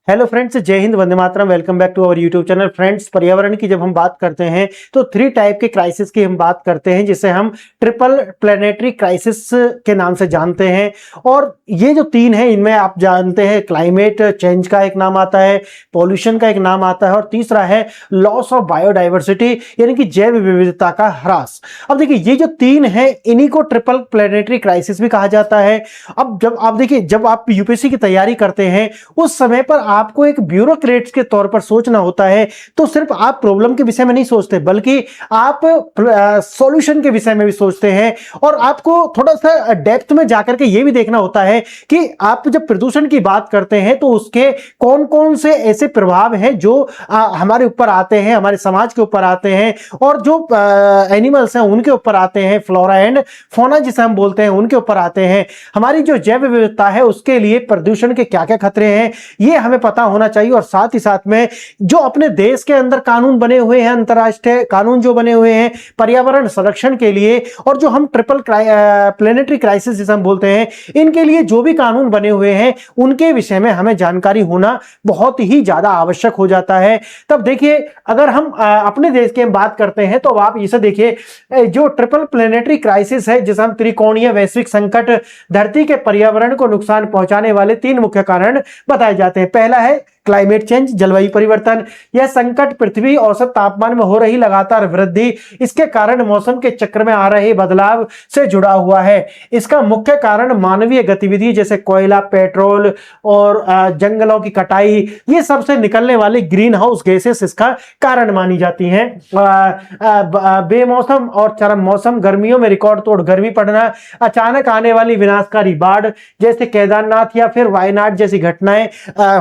Hello friends, जय हिंद, वंदे मातरम। Welcome back to our YouTube channel. Friends, पर्यावरण की जब हम बात करते हैं तो 3 टाइप के क्राइसिस की हम बात करते हैं, जिसे हम ट्रिपल प्लेनेटरी क्राइसिस के नाम से जानते हैं। और ये जो 3 है, इनमें आप जानते हैं क्लाइमेट चेंज का एक नाम आता है, पॉल्यूशन का एक नाम आता है, और तीसरा है लॉस ऑफ बायोडाइवर्सिटी, यानी कि जैव विविधता का ह्रास। अब देखिए, ये जो 3 है, इन्हीं को ट्रिपल प्लेनेटरी क्राइसिस भी कहा जाता है। अब जब आप देखिए, जब आप यूपीएससी की तैयारी करते हैं उस समय पर आपको एक ब्यूरोक्रेट्स के तौर पर सोचना होता है, तो सिर्फ आप प्रॉब्लम के विषय में नहीं सोचते, बल्कि आप सॉल्यूशन के विषय में भी सोचते हैं। और आपको थोड़ा सा डेप्थ में जाकर के ये भी देखना होता है कि आप जब प्रदूषण की बात करते हैं तो उसके कौन कौन से ऐसे प्रभाव हैं जो हमारे ऊपर आते हैं, हमारे समाज के ऊपर आते हैं, और जो एनिमल्स हैं उनके ऊपर आते हैं, फ्लोरा एंड फौना जिसे हम बोलते हैं उनके ऊपर आते हैं। हमारी जो जैव विविधता है उसके लिए प्रदूषण के क्या क्या खतरे हैं, ये हमें पता होना चाहिए। और साथ ही साथ में जो अपने देश के अंदर कानून बने हुए हैं, अंतरराष्ट्रीय कानून जो बने हुए हैं पर्यावरण संरक्षण के लिए, और जो हम ट्रिपल प्लेनेटरी क्राइसिस जिसे हम बोलते हैं, इनके लिए जो भी कानून बने हुए हैं उनके विषय में हमें जानकारी होना बहुत ही ज्यादा आवश्यक हो जाता है। तब देखिए, अगर हम अपने देश की बात करते हैं तो आप इसे देखिए, जो ट्रिपल प्लेनेटरी क्राइसिस है, जिसे हम त्रिकोणीय वैश्विक संकट, धरती के पर्यावरण को नुकसान पहुंचाने वाले 3 मुख्य कारण बताए जाते हैं। पहला है क्लाइमेट चेंज, जलवायु परिवर्तन। यह संकट पृथ्वी औसत तापमान में हो रही लगातार वृद्धि, इसके कारण मौसम के चक्र में आ रहे बदलाव से जुड़ा हुआ है। इसका मुख्य कारण मानवीय गतिविधि जैसे कोयला, पेट्रोल और जंगलों की कटाई, ये सबसे निकलने वाली ग्रीन हाउस गैसेस इसका कारण मानी जाती हैं। बेमौसम और चरम मौसम, गर्मियों में रिकॉर्ड तोड़ गर्मी पड़ना, अचानक आने वाली विनाशकारी बाढ़ जैसे केदारनाथ या फिर वायनाड जैसी घटनाएं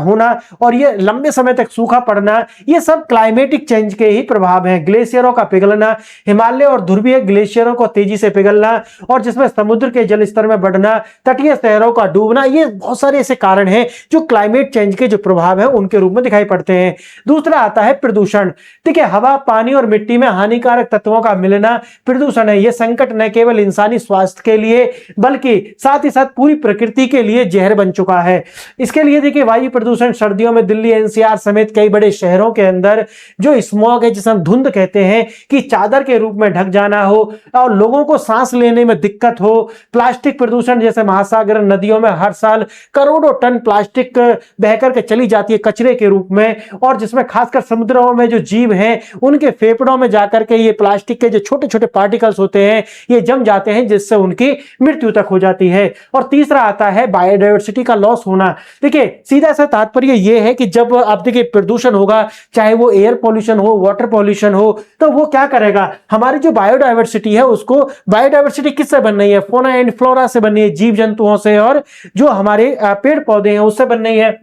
होना, और ये लंबे समय तक सूखा पड़ना, ये सब क्लाइमेटिक चेंज के ही प्रभाव हैं। ग्लेशियरों का पिघलना, हिमालय और ध्रुवीय ग्लेशियरों को तेजी से पिघलना, और जिसमें समुद्र के जल स्तर में बढ़ना, तटीय शहरों का डूबना, ये बहुत सारे ऐसे कारण हैं जो क्लाइमेट चेंज के जो प्रभाव है उनके रूप में दिखाई पड़ते हैं। दूसरा आता है प्रदूषण। देखिए, हवा, पानी और मिट्टी में हानिकारक तत्वों का मिलना प्रदूषण है। यह संकट न केवल इंसानी स्वास्थ्य के लिए बल्कि साथ ही साथ पूरी प्रकृति के लिए जहर बन चुका है। इसके लिए देखिए, वायु प्रदूषण, सर्दियों में दिल्ली एनसीआर समेत कई बड़े शहरों के अंदर जो स्मॉग है, जिसे हम धुंध कहते हैं, कि चादर के रूप में ढक जाना हो और लोगों को सांस लेने में दिक्कत हो। प्लास्टिक प्रदूषण, जैसे महासागर, नदियों में हर साल करोड़ों टन प्लास्टिक बहकर के चली जाती है कचरे के रूप में, और जिसमें खासकर समुद्रों में जो जीव हैं उनके फेफड़ों में जाकर के ये प्लास्टिक के जो छोटे छोटे पार्टिकल्स होते हैं ये जम जाते हैं, जिससे उनकी मृत्यु तक हो जाती है। और तीसरा आता है बायोडाइवर्सिटी का लॉस होना। देखिए, सीधा सा तात्पर्य यह है कि जब आप देखिए प्रदूषण होगा, चाहे वो एयर पॉल्यूशन हो, वाटर पॉल्यूशन हो, तो वो क्या करेगा, हमारी जो बायोडाइवर्सिटी है उसको, बायोडाइवर्सिटी किससे बन रही है, फौना एंड फ्लोरा से बन रही है, जीव जंतुओं से, और जो हमारे पेड़ पौधे हैं उससे बन रही है।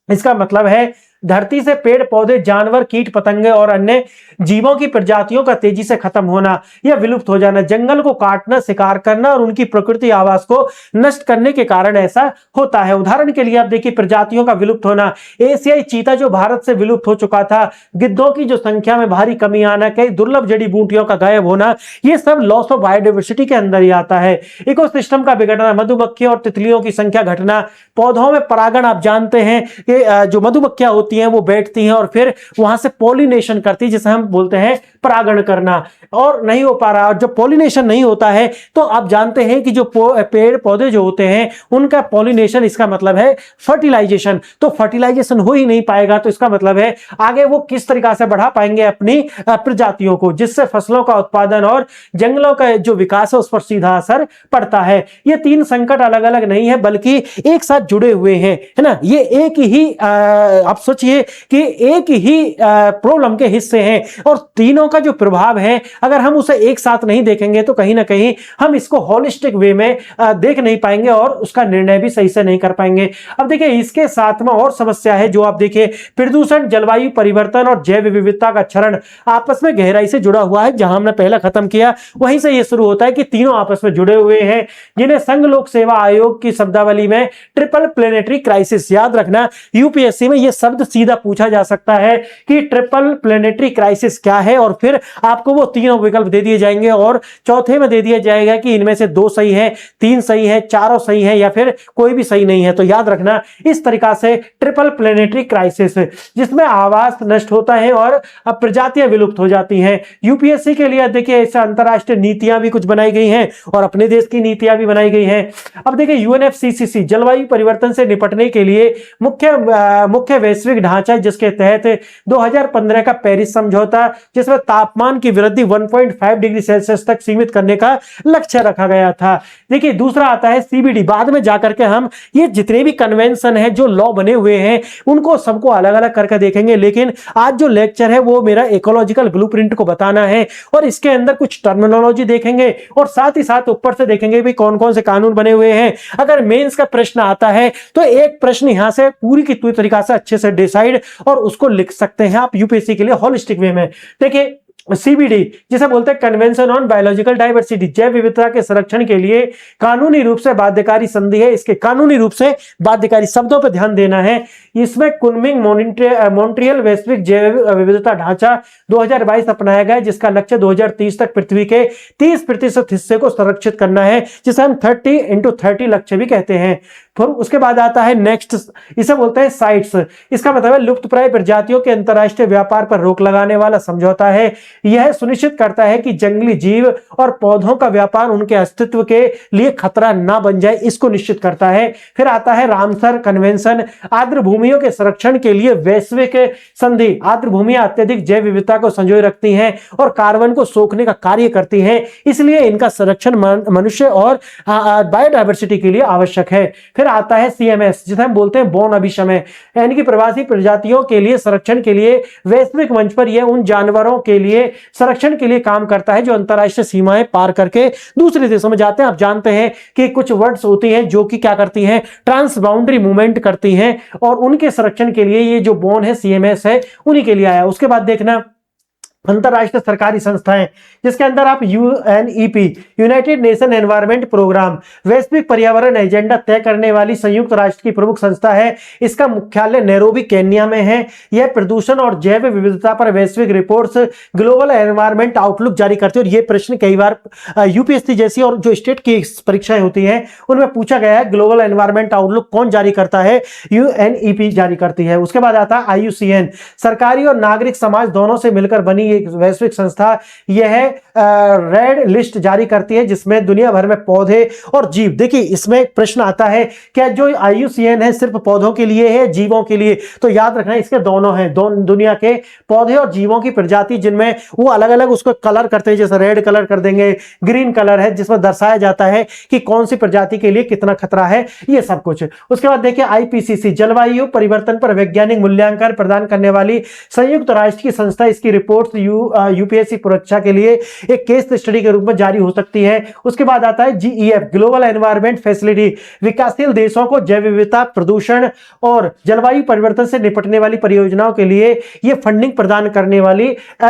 इसका मतलब है धरती से पेड़ पौधे, जानवर, कीट पतंगे और अन्य जीवों की प्रजातियों का तेजी से खत्म होना या विलुप्त हो जाना, जंगल को काटना, शिकार करना और उनकी प्रकृति आवास को नष्ट करने के कारण ऐसा होता है। उदाहरण के लिए आप देखिए, प्रजातियों का विलुप्त होना, एशियाई चीता जो भारत से विलुप्त हो चुका था, गिद्धों की जो संख्या में भारी कमी आना, कई दुर्लभ जड़ी बूटियों का गायब होना, ये सब लॉस ऑफ बायोडाइवर्सिटी के अंदर ही आता है। इकोसिस्टम का बिगड़ना, मधुमक्खियों और तितलियों की संख्या घटना, पौधों में परागण, आप जानते हैं कि जो मधुमक्खियां होती हैं वो बैठती हैं और फिर वहां से पॉलिनेशन करती है, जिसे हम बोलते हैं परागण करना, और नहीं हो पा रहा। और जब पॉलिनेशन नहीं होता है तो आप जानते हैं कि जो पेड़ पौधे जो होते हैं उनका पॉलिनेशन, इसका मतलब है फर्टिलाइजेशन, तो फर्टिलाइजेशन हो ही नहीं पाएगा, तो इसका मतलब है आगे वो किस तरीका से बढ़ा पाएंगे अपनी प्रजातियों को, जिससे फसलों का उत्पादन और जंगलों का जो विकास है उस पर सीधा असर पड़ता है। ये 3 संकट अलग अलग नहीं है बल्कि एक साथ जुड़े हुए हैं, है ना। ये एक ही आप सोचिए कि एक ही प्रॉब्लम के हिस्से हैं, और तीनों का जो प्रभाव है अगर हम उसे एक साथ नहीं देखेंगे तो कहीं ना कहीं हम इसको होलिस्टिक वे में देख नहीं पाएंगे और उसका निर्णय भी सही से नहीं कर पाएंगे। अब देखिए, इसके साथ में और समस्या है जो आप देखिए, प्रदूषण, जलवायु परिवर्तन और जैव विविधता का क्षरण आपस में गहराई से जुड़ा हुआ है। जहां हमने पहला खत्म किया वहीं से यह शुरू होता है कि तीनों आपस में जुड़े हुए हैं, जिन्हें संघ लोक सेवा आयोग की शब्दावली में ट्रिपल प्लेनेटरी क्राइसिस, याद रखना यूपीएससी में यह शब्द सीधा पूछा जा सकता है कि ट्रिपल प्लेनेटरी क्राइसिस क्या है, और फिर आपको वो तीनों विकल्प दे दिए जाएंगे और चौथे में दे दिया जाएगा कि इनमें से 2 सही है, 3 सही है, चारों सही है या फिर कोई भी सही नहीं है। तो याद रखना इस तरीका से ट्रिपल प्लेनेटरी क्राइसिस, जिसमें आवास नष्ट होता है और प्रजातियां विलुप्त हो जाती हैं। यूपीएससी के लिए देखिए ऐसे अंतरराष्ट्रीय नीतियां भी कुछ बनाई गई हैं और अपने देश की नीतियां भी बनाई गई हैं। अब देखिए यूएनएफसीसीसी जलवायु परिवर्तन से निपटने के लिए मुख्य वैश्विक ढांचा, जिसके तहत 2015 का पेरिस समझौता, जिसमें तापमान की वृद्धि 1.5 डिग्री सेल्सियस तक सीमित करने का लक्ष्य रखा गया था। देखिए दूसरा आता है सीबीडी। बाद में जाकर के हम ये जितने भी कन्वेंशन है, जो लॉ बने हुए हैं, उनको सबको अलग अलग करके देखेंगे, लेकिन आज जो लेक्चर है वो मेरा इकोलॉजिकल ब्लूप्रिंट को बताना है और इसके अंदर कुछ टर्मिनोलॉजी देखेंगे और साथ ही साथ ऊपर से देखेंगे भी कौन कौन से कानून बने हुए हैं। अगर मेंस का प्रश्न आता है तो एक प्रश्न यहां से पूरी की पूरी तरीका से अच्छे से डिसाइड और उसको लिख सकते हैं आप यूपीएससी के लिए होलिस्टिक वे में। देखिए सीबीडी जिसे बोलते हैं कन्वेंशन ऑन बायोलॉजिकल डाइवर्सिटी, जैव विविधता के संरक्षण के लिए कानूनी रूप से बाध्यकारी संधि है। इसके कानूनी रूप से बाध्यकारी शब्दों पर ध्यान देना है। इसमें कुनमिंग मॉन्ट्रियल वैश्विक जैव विविधता ढांचा 2022 अपनाया गया, जिसका लक्ष्य 2030 तक पृथ्वी के 30% हिस्से को संरक्षित करना है, जिसे हम 30x30 लक्ष्य भी कहते हैं। फिर उसके बाद आता है नेक्स्ट, इसे बोलते हैं साइट्स। इसका मतलब है लुप्तप्राय प्रजातियों के अंतरराष्ट्रीय व्यापार पर रोक लगाने वाला समझौता है। यह सुनिश्चित करता है कि जंगली जीव और पौधों का व्यापार उनके अस्तित्व के लिए खतरा ना बन जाए, इसको निश्चित करता है। फिर आता है रामसर कन्वेंशन, आर्द्र भूमियों के संरक्षण के लिए वैश्विक संधि। आर्द्र भूमियां अत्यधिक जैव विविधता को संजोए रखती हैं और कार्बन को सोखने का कार्य करती हैं, इसलिए इनका संरक्षण मनुष्य और बायोडायवर्सिटी के लिए आवश्यक है। फिर आता है सीएमएस, जिसे हम बोलते हैं बौन अभिशमय, यानी कि प्रवासी प्रजातियों के लिए संरक्षण के लिए वैश्विक मंच पर यह उन जानवरों के लिए संरक्षण के लिए काम करता है जो अंतरराष्ट्रीय सीमाएं पार करके दूसरे देशों में जाते हैं। आप जानते हैं कि कुछ वर्ड्स होती हैं जो कि क्या करती हैं, ट्रांस बाउंड्री मूवमेंट करती हैं, और उनके संरक्षण के लिए ये जो बॉन है सीएमएस है उन्हीं के लिए आया। उसके बाद देखना अंतरराष्ट्रीय सरकारी संस्थाएं, जिसके अंदर आप UNEP United Nation Environment Programme वैश्विक पर्यावरण एजेंडा तय करने वाली संयुक्त राष्ट्र की प्रमुख संस्था है। इसका मुख्यालय नैरोबी केन्या में है। यह प्रदूषण और जैव विविधता पर वैश्विक रिपोर्ट्स, ग्लोबल एनवायरनमेंट आउटलुक जारी करती है। और यह प्रश्न कई बार यूपीएससी जैसी और जो स्टेट की परीक्षाएं होती हैं उनमें पूछा गया है, ग्लोबल एनवायरनमेंट आउटलुक कौन जारी करता है? यूएनईपी जारी करती है। उसके बाद आता है आईयूसीएन, सरकारी और नागरिक समाज दोनों से मिलकर बनी एक वैश्विक संस्था। यह रेड लिस्ट जारी करती है जिसमें दुनिया भर में पौधे और जीव। देखिए इसमें प्रश्न आता है, क्या जो आईयूसीएन है सिर्फ पौधों के लिए है, जीवों के लिए? तो याद रखना इसके दोनों हैं, दोनों दुनिया के पौधे और जीवों की प्रजाति, जिनमें वो अलग अलग उसको कलर करते हैं, जैसे रेड कलर कर देंगे, ग्रीन कलर है जिसमें दर्शाया जाता है कि कौन सी प्रजाति के लिए कितना खतरा है, ये सब कुछ। उसके बाद देखिए आईपीसीसी, जलवायु परिवर्तन पर वैज्ञानिक मूल्यांकन प्रदान करने वाली संयुक्त राष्ट्र की संस्था। इसकी रिपोर्ट यूपीएससी परीक्षा के लिए एक केस स्टडी के रूप में जारी हो सकती है। उसके बाद आता है जीईएफ, ग्लोबल एनवायरनमेंट फैसिलिटी, विकासशील देशों को जैव विविधता, प्रदूषण और जलवायु परिवर्तन से निपटने वाली परियोजनाओं के लिए यह फंडिंग प्रदान करने वाली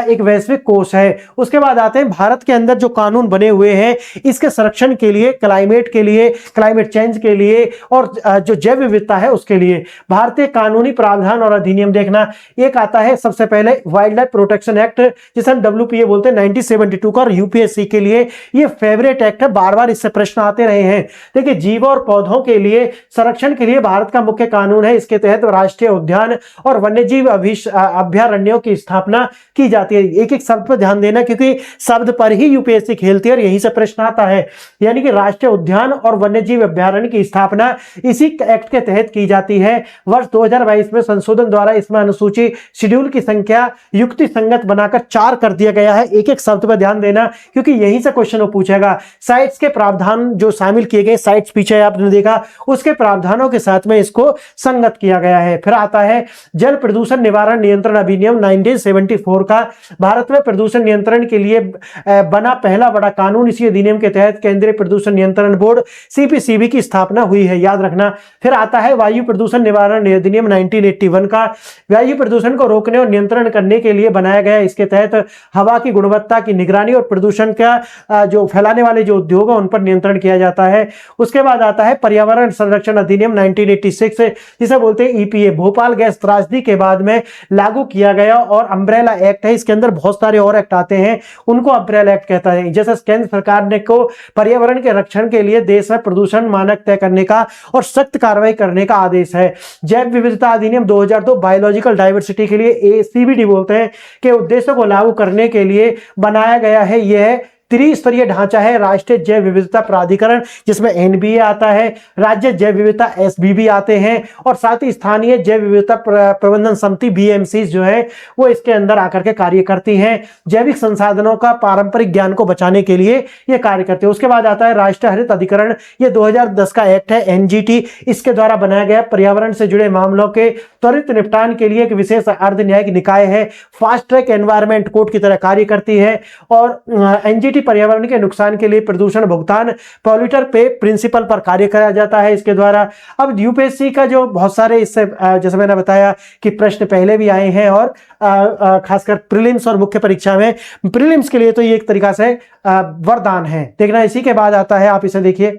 एक वैश्विक कोष है। उसके बाद आते हैं भारत के अंदर जो कानून बने हुए हैं इसके संरक्षण के लिए, क्लाइमेट के लिए, क्लाइमेट चेंज के लिए और जो जैव विविधता है उसके लिए भारतीय कानूनी प्रावधान और अधिनियम देखना। एक आता है सबसे पहले वाइल्ड लाइफ प्रोटेक्शन एक्ट, जिसे हम WPA बोलते हैं 1972 का, और यूपीएससी के लिए ये फेवरेट एक्ट है, बार बार इससे प्रश्न आते रहे हैं। देखिए जीव और पौधों के लिए संरक्षण के लिए भारत का मुख्य कानून है। इसके तहत राष्ट्रीय उद्यान और वन्यजीव अभयारण्यों की स्थापना की जाती है। एक एक शब्द पर ध्यान देना क्योंकि शब्द पर ही यूपीएससी खेलती है और यहीं से प्रश्न आता है। यानी कि राष्ट्रीय उद्यान और वन्यजीव अभयारण्य की स्थापना इसी एक्ट के तहत की जाती है। वर्ष 2022 में संशोधन द्वारा इसमें अनुसूची शेड्यूल की संख्या युक्ति संगत बनाकर 4 कर दिया गया है। एक एक शब्द पर ध्यान देना क्योंकि यहीं से क्वेश्चन पूछेगा। साइट्स के प्रावधान जो शामिल किए गए, साइट्स पीछे आपने देखा, उसके प्रावधानों के साथ में इसको संगत किया गया है। फिर आता है जल प्रदूषण निवारण नियंत्रण अधिनियम 1974 का, भारत में प्रदूषण नियंत्रण के लिए बना पहला बड़ा कानून। इसी अधिनियम के तहत केंद्रीय प्रदूषण नियंत्रण बोर्ड CPCB की स्थापना हुई है, याद रखना। फिर आता है वायु प्रदूषण निवारण अधिनियम 1981 का, वायु प्रदूषण को रोकने और नियंत्रण करने के लिए बनाया गया इसके तहत हवा की गुणवत्ता की निगरानी और प्रदूषण का जो फैलाने वाले जो उद्योग है उन पर नियंत्रण किया जाता है। उसके बाद आता है पर्यावरण संरक्षण अधिनियम 1986, जिसे बोलते हैं ईपीए, भोपाल गैस त्रासदी के बाद में लागू किया गया और अम्ब्रेला एक्ट है। इसके अंदर बहुत सारे और एक्ट आते हैं, उनको अम्ब्रेला एक्ट कहता है। जैसे केंद्र सरकार ने को पर्यावरण के रक्षण के लिए देश में प्रदूषण मानक तय करने का और सख्त कार्रवाई करने का आदेश है। जैव विविधता अधिनियम 2002 बायोलॉजिकल डाइवर्सिटी के लिए एसीबीडी बोलते हैं कि उद्देश्यों को लागू करने के लिए बनाया गया है। यह त्रिस्तरीय ढांचा है। राष्ट्रीय जैव विविधता प्राधिकरण, जिसमें एनबीए आता है, राज्य जैव विविधता एसबीबी आते हैं, और साथ ही स्थानीय जैव विविधता प्रबंधन समिति बीएमसी जो है वो इसके अंदर आकर के कार्य करती हैं। जैविक संसाधनों का पारंपरिक ज्ञान को बचाने के लिए ये कार्य करते हैं। उसके बाद आता है राष्ट्रीय हरित अधिकरण, ये 2010 का एक्ट है एनजीटी। इसके द्वारा बनाया गया पर्यावरण से जुड़े मामलों के त्वरित निपटान के लिए एक विशेष अर्ध न्यायिक निकाय है, फास्ट ट्रैक एनवायरमेंट कोर्ट की तरह कार्य करती है। और एनजीटी पर्यावरण के नुकसान के लिए प्रदूषण भुगतान पॉल्यूटर पे प्रिंसिपल पर कार्य किया जाता है इसके द्वारा। अब यूपीएससी का जो बहुत सारे इससे जैसे मैंने बताया कि प्रश्न पहले भी आए हैं, और खासकर प्रीलिम्स और मुख्य परीक्षा में, प्रीलिम्स के लिए तो ये एक तरीका से वरदान है। देखना, इसी के बाद आता है, आप इसे देखिए,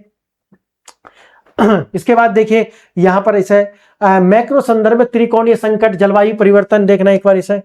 इसके बाद देखिए यहां पर इसे मैक्रो संदर्भ में त्रिकोणीय संकट जलवायु परिवर्तन, देखना एक बार इसे,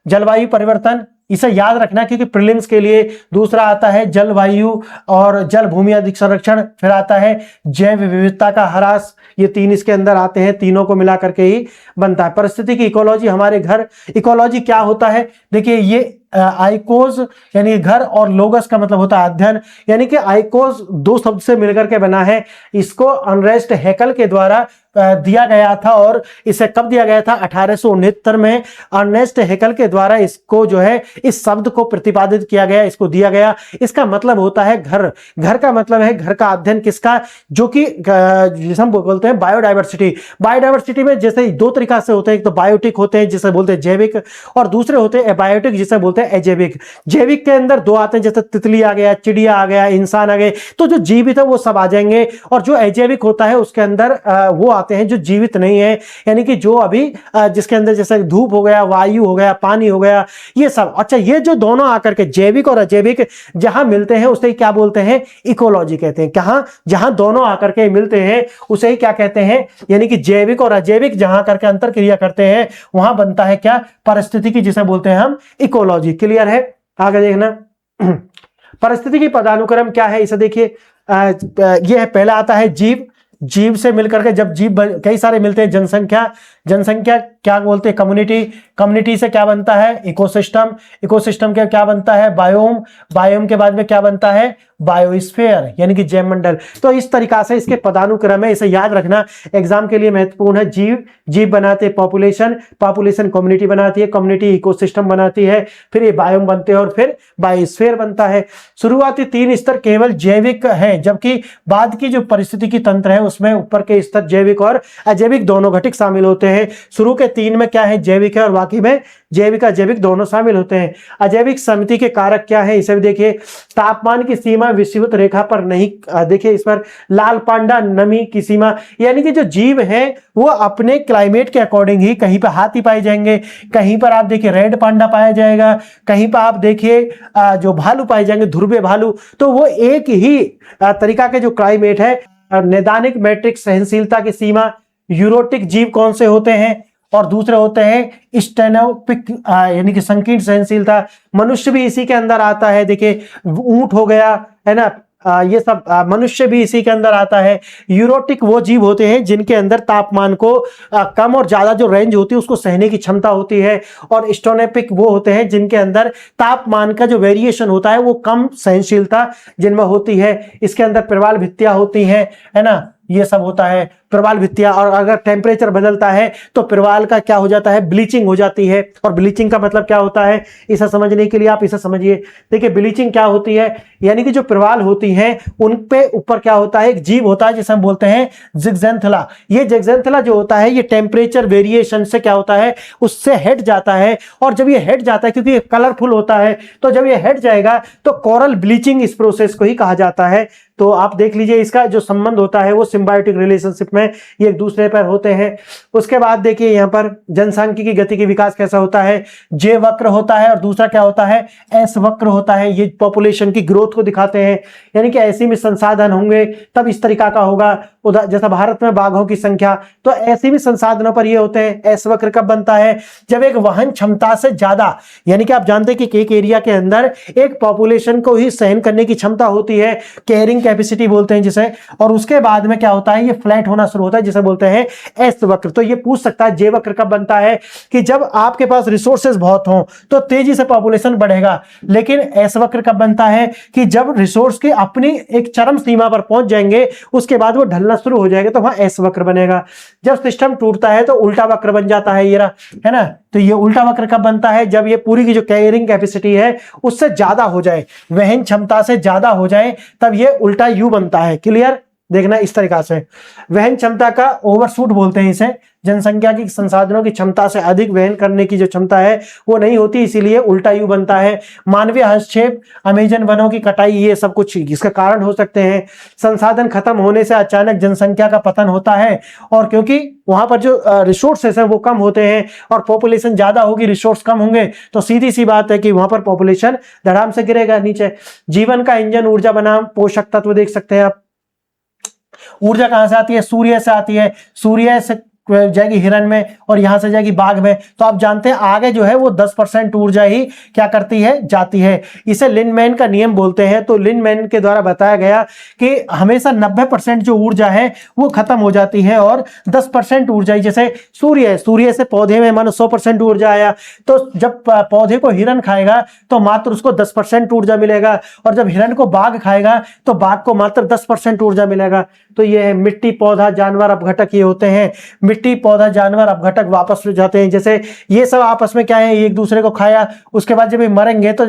जलवायु परिवर्तन, इसे याद रखना क्योंकि प्रीलिम्स के लिए। दूसरा आता है जलवायु और जल भूमि अधिक संरक्षण, फिर आता है जैव विविधता का ह्रास, ये तीन इसके अंदर आते हैं, तीनों को मिलाकर के ही बनता है। परिस्थिति की इकोलॉजी, हमारे घर, इकोलॉजी क्या होता है, देखिए ये आइकोज यानी घर और लोगस का मतलब होता है अध्ययन, यानी कि आइकोज दो शब्द से मिलकर के बना है। इसको अर्नेस्ट हैकेल के द्वारा दिया गया था, और इसे कब दिया गया था, 1869 में अर्नेस्ट हैकेल के द्वारा इसको जो है इस शब्द को प्रतिपादित किया गया, इसको दिया गया। इसका मतलब होता है घर, घर का मतलब है घर का अध्ययन किसका, जो कि जिसे हम बोलते हैं बायोडाइवर्सिटी। बायोडाइवर्सिटी में जैसे दो तरीका से होते हैं, एक तो बायोटिक होते हैं जिसे बोलते हैं जैविक, और दूसरे होते हैं एबायोटिक जिसे बोलते हैं अजैविक। जैविक के अंदर दो आते हैं, जैसे तितली आ गया, चिड़िया आ गया, इंसान आ गए, तो जो जीवित है वो सब आ जाएंगे। और जो अजैविक होता है उसके अंदर वो आते हैं जो जीवित नहीं है, यानी कि जो अभी जिसके अंदर जैसे धूप हो गया, वायु हो गया, पानी हो गया, ये सब। अच्छा, ये जो दोनों आकर के जैविक और अजैविक जहां मिलते हैं उसे क्या बोलते हैं, इकोलॉजी कहते हैं। कहां, जहां दोनों आकर के मिलते हैं उसे ही क्या कहते हैं, यानी कि जैविक और अजैविक जहां करके अंतर क्रिया करते हैं वहां बनता है क्या, परिस्थितिकी, जिसे बोलते हैं हम इकोलॉजी। क्लियर है, आगे देखना। परिस्थिति की पदानुक्रम क्या है, इसे देखिए, यह है, पहला आता है जीव, जीव से मिलकर के जब जीव कई सारे मिलते हैं, जनसंख्या, जनसंख्या क्या बोलते हैं, कम्युनिटी, कम्युनिटी से क्या बनता है, इकोसिस्टम, इकोसिस्टम के क्या बनता है, बायोम, बायोम के बाद में क्या बनता है, बायोस्फीयर, यानी कि जैव मंडल। तो इस तरीका से इसके पदानुक्रम है, इसे याद रखना, एग्जाम के लिए महत्वपूर्ण है। जीव, जीव बनाते हैं पॉपुलेशन, पॉपुलेशन कम्युनिटी बनाती है, कम्युनिटी इकोसिस्टम बनाती है, फिर ये बायोम बनते हैं, और फिर बायोस्फीयर बनता है। शुरुआती 3 स्तर केवल जैविक है, जबकि बाद की जो परिस्थितिकी तंत्र है उसमें ऊपर के स्तर जैविक और अजैविक दोनों घटक शामिल होते हैं। शुरू के 3 में क्या है, जैविक है, और बाकी में जैविक अजैविक दोनों शामिल होते हैं। अजैविक समिति के कारक क्या है, इसे भी देखिए। तापमान की सीमा विषुवत रेखा पर नहीं, देखिए इस पर लाल पांडा, नमी की सीमा, यानी कि जो जीव है वो अपने क्लाइमेट के अकॉर्डिंग ही, कहीं पर हाथी पाए जाएंगे, कहीं पर आप देखिए रेड पांडा पाया जाएगा, कहीं पर आप देखिए जो भालू पाए जाएंगे, ध्रुवीय भालू। तो वो एक ही तरीका के जो क्लाइमेट है, नैदानिक मैट्रिक्स सहनशीलता की सीमा, यूरोटिक जीव कौन से होते हैं, और दूसरे होते हैं स्टेनोपिक, यानी कि संकीर्ण सहनशीलता। मनुष्य भी इसी के अंदर आता है, देखिए ऊंट हो गया, है ना, ये सब मनुष्य भी इसी के अंदर आता है। यूरोटिक वो जीव होते हैं जिनके अंदर तापमान को कम और ज्यादा जो रेंज होती है उसको सहने की क्षमता होती है, और स्टोनेपिक वो होते हैं जिनके अंदर तापमान का जो वेरिएशन होता है वो कम सहनशीलता जिनमें होती है। इसके अंदर प्रवाल भित्तियां होती हैं, है ना, ये सब होता है प्रवाल भित्तियां। और अगर टेम्परेचर बदलता है तो प्रवाल का क्या हो जाता है, ब्लीचिंग हो जाती है। और ब्लीचिंग का मतलब क्या होता है, इसे समझने के लिए आप इसे समझिए। देखिए ब्लीचिंग क्या होती है, यानी कि जो प्रवाल होती हैं उन पे ऊपर क्या होता है, एक जीव होता है जिसे हम बोलते हैं ज़िगज़ैंथेला। ये ज़िगज़ैंथेला जो होता है ये टेम्परेचर वेरिएशन से क्या होता है, उससे हट जाता है। और जब ये हट जाता है, क्योंकि ये कलरफुल होता है, तो जब ये हट जाएगा तो कोरल ब्लीचिंग इस प्रोसेस को ही कहा जाता है। तो आप देख लीजिए इसका जो संबंध होता है वो सिम्बायोटिक रिलेशनशिप में में ये एक दूसरे पर होते हैं। उसके बाद देखिए यहाँ पर जनसांख्यिकी गति की विकास कैसा होता है, जे वक्र होता है और दूसरा क्या होता है, एस वक्र होता है। ये पॉपुलेशन की ग्रोथ को दिखाते हैं, यानी कि ऐसे में संसाधन होंगे तब इस तरीका का होगा। जैसा भारत में बाघों की संख्या, तो ऐसे भी संसाधनों पर ये होते हैं। एस वक्र कब बनता है, जब एक वहन क्षमता से ज्यादा, यानी कि आप जानते हैं कि एक एरिया के अंदर एक पॉपुलेशन को ही सहन करने की क्षमता होती है, कैरिंग कैपेसिटी बोलते हैं जिसे, और उसके बाद में क्या होता है, ये फ्लैट होना शुरू होता है जिसे बोलते हैं एस वक्र। तो ये पूछ सकता है जे वक्र कब बनता है, कि जब आपके पास रिसोर्सेज बहुत हों तो तेजी से पॉपुलेशन बढ़ेगा। लेकिन एस वक्र कब बनता है, कि जब रिसोर्स की अपनी एक चरम सीमा पर पहुंच जाएंगे उसके बाद वो ढलना शुरू हो जाएगा, तो वहां एस वक्र बनेगा। जब सिस्टम टूटता है तो उल्टा वक्र बन जाता है, ये रहा, है ना। तो ये उल्टा वक्र कब बनता है, जब ये पूरी की जो कैरिंग कैपेसिटी है उससे ज्यादा हो जाए, वहन क्षमता से ज्यादा हो जाए, तब ये उल्टा यू बनता है। क्लियर, देखना इस तरीका से। वहन क्षमता का ओवरशूट बोलते हैं इसे, जनसंख्या की संसाधनों की क्षमता से अधिक वहन करने की जो क्षमता है वो नहीं होती, इसीलिए उल्टा यू बनता है। मानवीय हस्तक्षेप, अमेजन वनों की कटाई, ये सब कुछ इसका कारण हो सकते हैं। संसाधन खत्म होने से अचानक जनसंख्या का पतन होता है, और क्योंकि वहां पर जो रिसोर्सेस है वो कम होते हैं और पॉपुलेशन ज्यादा होगी, रिसोर्स कम होंगे, तो सीधी सी बात है कि वहां पर पॉपुलेशन धड़ाम से गिरेगा नीचे। जीवन का इंजन ऊर्जा बनाम पोषक तत्व देख सकते हैं आप। ऊर्जा कहां से आती है, सूर्य से आती है। सूर्य से जाएगी हिरण में और यहां से जाएगी बाघ में। तो आप जानते हैं आगे जो है वो 10% ऊर्जा ही क्या करती है, जाती है। इसे लिंडमैन का नियम बोलते हैं। तो लिंडमैन के द्वारा बताया गया कि हमेशा 90% जो ऊर्जा है वो खत्म हो जाती है और 10% ऊर्जा, जैसे सूर्य से पौधे में मानो 100% ऊर्जा आया, तो जब पौधे को हिरण खाएगा तो मात्र उसको 10% ऊर्जा मिलेगा, और जब हिरण को बाघ खाएगा तो बाघ को मात्र 10% ऊर्जा मिलेगा। तो ये है मिट्टी, पौधा, जानवर, अपघटक, ये होते हैं। मिट्टी, पौधा, जानवर, अपघटक वापस हो जाते हैं। जैसे ये सब आपस में क्या है, एक दूसरे को खाया, उसके बाद जब ये मरेंगे तो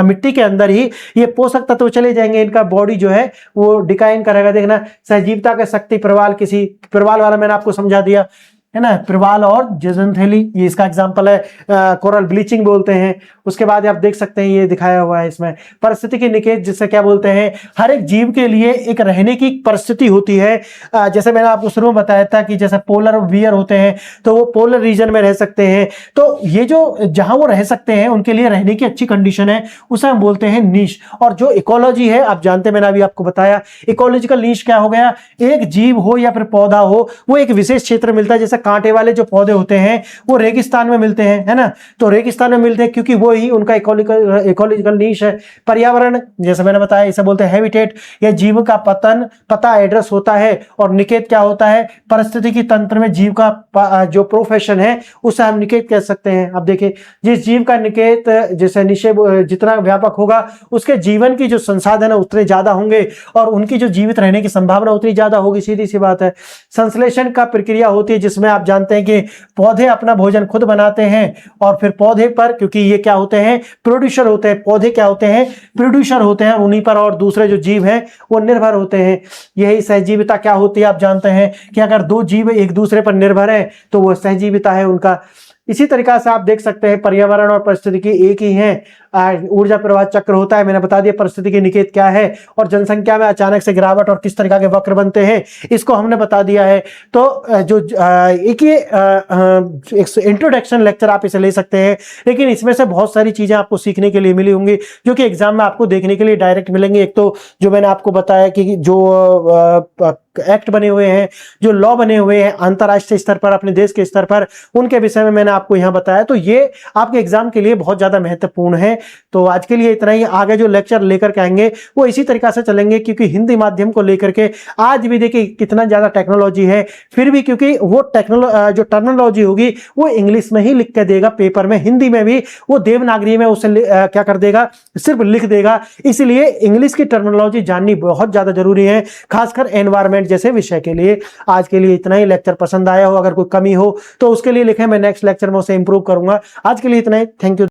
मिट्टी के अंदर ही ये पोषक तत्व चले जाएंगे, इनका बॉडी जो है वो डिकाइन करेगा। देखना, सहजीवता के शक्ति प्रवाल, किसी प्रवाल वाला मैंने आपको समझा दिया, है ना, प्रवाल और जिजंथेली, ये इसका एग्जांपल है। कोरल ब्लीचिंग बोलते हैं। उसके बाद आप देख सकते हैं ये दिखाया हुआ है इसमें पारिस्थितिकी निकेत, जिससे क्या बोलते हैं, हर एक जीव के लिए एक रहने की परिस्थिति होती है। जैसे मैंने आपको शुरू में बताया था कि जैसे पोलर बियर होते हैं तो वो पोलर रीजन में रह सकते हैं, तो ये जो जहां वो रह सकते हैं उनके लिए रहने की अच्छी कंडीशन है, उसे हम बोलते हैं नीश। और जो इकोलॉजी है, आप जानते हैं, मैंने अभी आपको बताया, इकोलॉजिकल नीश क्या हो गया, एक जीव हो या फिर पौधा हो, वो एक विशेष क्षेत्र मिलता है। जैसे कांटे वाले जो पौधे होते हैं वो रेगिस्तान में मिलते हैं, है ना, तो रेगिस्तान में मिलते हैं क्योंकि वो ही उनका इकोलॉजिकल नीश है। पर्यावरण, जैसे मैंने बताया, इसे बोलते हैं हैबिटेट। यह जीव का पता एड्रेस होता है। और निकेत क्या होता है, परिस्थितिकी तंत्र में जीव का जो प्रोफेशन है उसे हम निकेत कह सकते हैं। अब देखिए, जिस जीव का निकेत जैसे निषेध जितना व्यापक होगा उसके जीवन की जो संसाधन है उतने ज्यादा होंगे और उनकी जो जीवित रहने की संभावना उतनी ज्यादा होगी, सीधी सी बात है। संश्लेषण का प्रक्रिया होती है जिसमें आप जानते हैं कि पौधे अपना भोजन खुद बनाते हैं और फिर पौधे पर, क्योंकि ये क्या होते हैं, प्रोड्यूसर होते हैं, पौधे क्या होते हैं, प्रोड्यूसर होते हैं, उन्हीं पर और दूसरे जो जीव हैं वो निर्भर होते हैं। यही सहजीविता क्या होती है, आप जानते हैं कि अगर दो जीव एक दूसरे पर निर्भर है तो वो सहजीविता है उनका। इसी तरीका से आप देख सकते हैं पर्यावरण और परिस्थितिकी एक ही हैं। ऊर्जा प्रवाह चक्र होता है, मैंने बता दिया परिस्थितिकी निकेत क्या है, और जनसंख्या में अचानक से गिरावट और किस तरीका के वक्र बनते हैं इसको हमने बता दिया है। तो जो एक ये इंट्रोडक्शन लेक्चर आप इसे ले सकते हैं, लेकिन इसमें से बहुत सारी चीजें आपको सीखने के लिए मिली होंगी जो कि एग्जाम में आपको देखने के लिए डायरेक्ट मिलेंगी। एक तो जो मैंने आपको बताया कि जो एक्ट बने हुए हैं, जो लॉ बने हुए हैं अंतरराष्ट्रीय स्तर पर, अपने देश के स्तर पर, उनके विषय में मैंने आपको यहाँ बताया, तो ये आपके एग्जाम के लिए बहुत ज्यादा महत्वपूर्ण है। तो आज के लिए इतना ही। आगे जो लेक्चर लेकर के आएंगे वो इसी तरीका से चलेंगे, क्योंकि हिंदी माध्यम को लेकर के आज भी देखिए कितना ज्यादा टेक्नोलॉजी है, फिर भी क्योंकि वो जो टर्मिनोलॉजी होगी वो इंग्लिश में ही लिख के देगा पेपर में, हिंदी में भी वो देवनागरी में उसे क्या कर देगा, सिर्फ लिख देगा। इसलिए इंग्लिश की टर्मिनोलॉजी जाननी बहुत ज्यादा जरूरी है, खासकर एनवायरमेंट जैसे विषय के लिए। आज के लिए इतना ही। लेक्चर पसंद आया हो, अगर कोई कमी हो तो उसके लिए लिखें, मैं नेक्स्ट लेक्चर में उसे इंप्रूव करूंगा। आज के लिए इतना ही। Thank you.